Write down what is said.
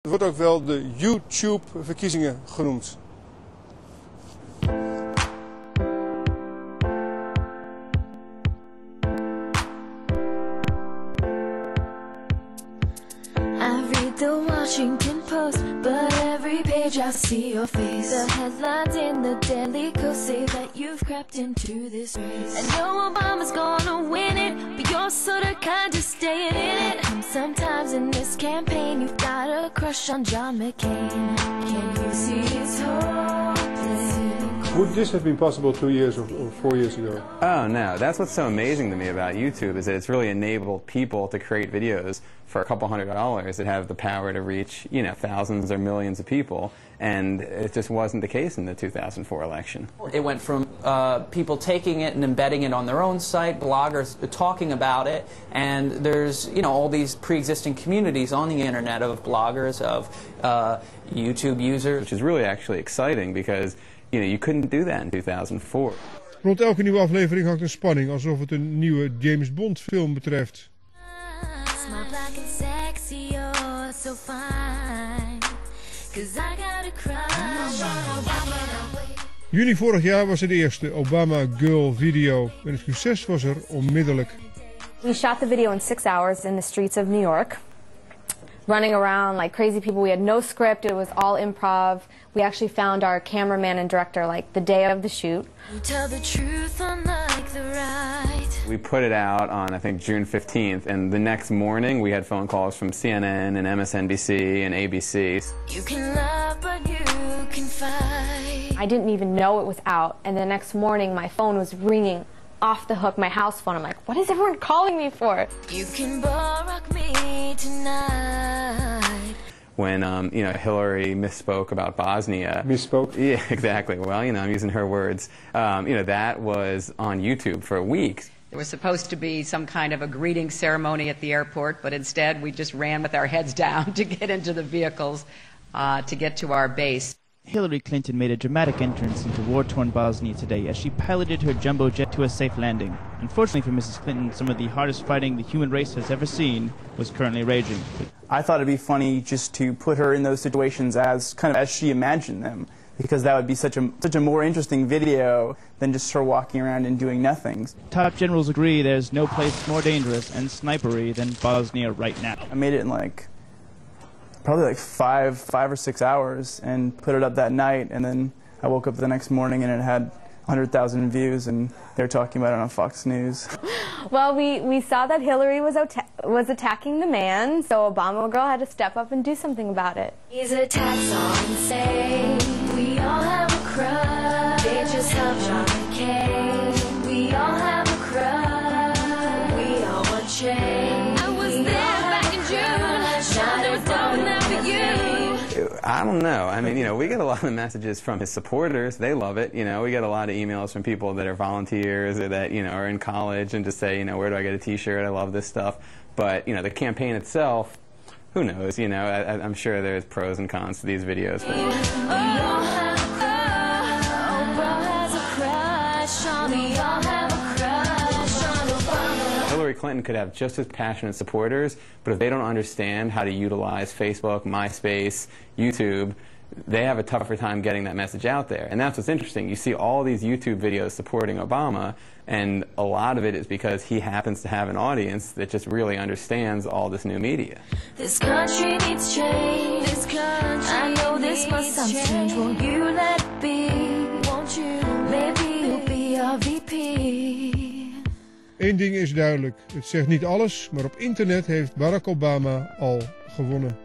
Het wordt ook wel de YouTube-verkiezingen genoemd. I read the Washington Post, but every page I see your face. The headlines in the Daily Coast say that you've crept into this race. I know Obama's gonna win it, but you're sorta kinda staying in it. Sometimes in this campaign you've got a crush on John McCain. Can you see it's hopeless? Would this have been possible 2 years or 4 years ago? Oh no, that's what's so amazing to me about YouTube is that it's really enabled people to create videos for a couple $100s that have the power to reach, you know, thousands or millions of people, and it just wasn't the case in the 2004 election. It went from people taking it and embedding it on their own site, bloggers talking about it, and there's, you know, all these pre-existing communities on the internet of bloggers, of YouTube users. Which is really actually exciting because, you know, you couldn't do that in 2004. Rond elke nieuwe aflevering hangt een spanning, alsof het een nieuwe James Bond film betreft. Juni vorig jaar was het de eerste Obama Girl video en het succes was er onmiddellijk. We shot the video in 6 hours in the streets of New York, running around like crazy people. We had no script, it was all improv. We actually found our cameraman and director like the day of the shoot. Tell the truth unlike the right. We put it out on, I think, June 15th, and the next morning we had phone calls from CNN and MSNBC and ABC. You can love, but you can fight. I didn't even know it was out, and the next morning my phone was ringing off the hook, my house phone. I'm like, what is everyone calling me for? You can barack me tonight. When, you know, Hillary misspoke about Bosnia. Misspoke? Yeah, exactly. Well, you know, I'm using her words. You know, that was on YouTube for weeks. There was supposed to be some kind of a greeting ceremony at the airport, but instead we just ran with our heads down to get into the vehicles to get to our base. Hillary Clinton made a dramatic entrance into war-torn Bosnia today as she piloted her jumbo jet to a safe landing. Unfortunately for Mrs. Clinton, some of the hardest fighting the human race has ever seen was currently raging. I thought it'd be funny just to put her in those situations as kind of as she imagined them, because that would be such a more interesting video than just her walking around and doing nothing. Top generals agree there's no place more dangerous and snipery than Bosnia right now. I made it in like probably like five or 6 hours and put it up that night, and then I woke up the next morning and it had 100,000 views and they're talking about it on Fox News. Well, we saw that Hillary was attacking the man, so Obama girl had to step up and do something about it. He's a tax on insane. We all have a crush. They just help John McCain. We all have a crush. We all want change. I was there back in June. Now they're doing that for you. I don't know. I mean, you know, we get a lot of messages from his supporters. They love it. You know, we get a lot of emails from people that are volunteers or that, you know, are in college and just say, you know, where do I get a T-shirt? I love this stuff. But, you know, the campaign itself, who knows? You know, I'm sure there's pros and cons to these videos. Hillary Clinton could have just as passionate supporters, but if they don't understand how to utilize Facebook, MySpace, YouTube, they have a tougher time getting that message out there. And that's what's interesting. You see all these YouTube videos supporting Obama, and a lot of it is because he happens to have an audience that just really understands all this new media. This country needs change. This country I know this must sound strange. Won't you let it be? Won't you? Maybe you'll be our VP. Eén ding is duidelijk. Het zegt niet alles, maar op internet heeft Barack Obama al gewonnen.